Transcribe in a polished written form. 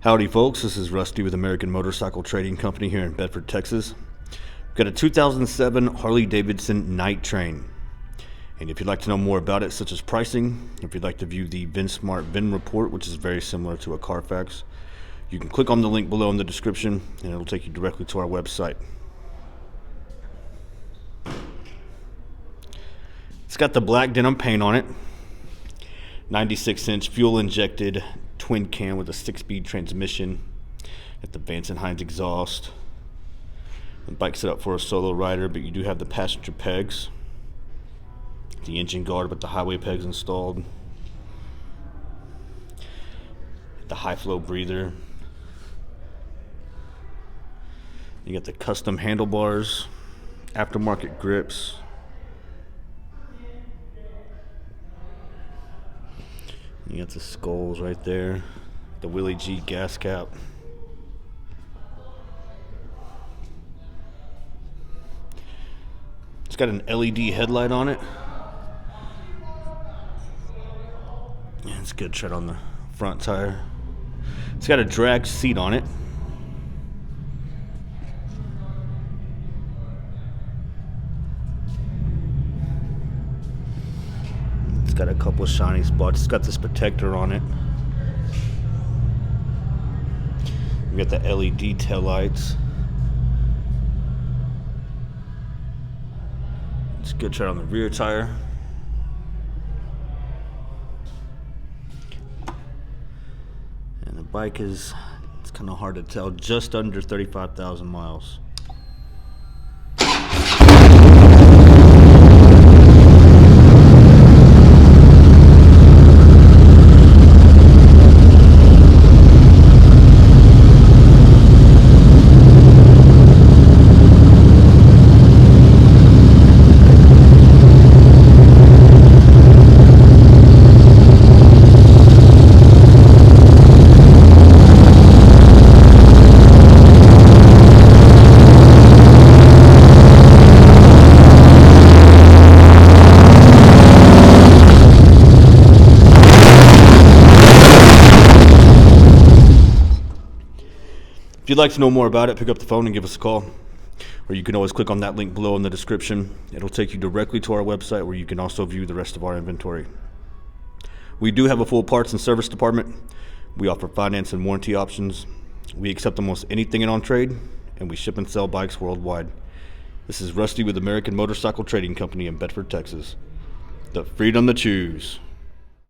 Howdy folks, this is Rusty with American Motorcycle Trading Company here in Bedford, Texas. We've got a 2007 Harley Davidson Night Train. And if you'd like to know more about it, such as pricing, if you'd like to view the VinSmart VIN report, which is very similar to a Carfax, you can click on the link below in the description and it'll take you directly to our website. It's got the black denim paint on it, 96-inch fuel injected twin cam with a 6-speed transmission at the Vance & Hines exhaust. The bike's set up for a solo rider, but you do have the passenger pegs, the engine guard with the highway pegs installed, the high flow breather. You got the custom handlebars, aftermarket grips. You got the skulls right there, the Willie G gas cap. It's got an LED headlight on it. Yeah, it's good tread on the front tire. It's got a drag seat on it. Got a couple of shiny spots. It's got this protector on it. We got the LED tail lights. It's good tread on the rear tire. And the bike is, it's kind of hard to tell, just under 35,000 miles. If you'd like to know more about it, pick up the phone and give us a call. Or you can always click on that link below in the description. It'll take you directly to our website where you can also view the rest of our inventory. We do have a full parts and service department. We offer finance and warranty options. We accept almost anything in on trade, and we ship and sell bikes worldwide. This is Rusty with American Motorcycle Trading Company in Bedford, Texas. The freedom to choose.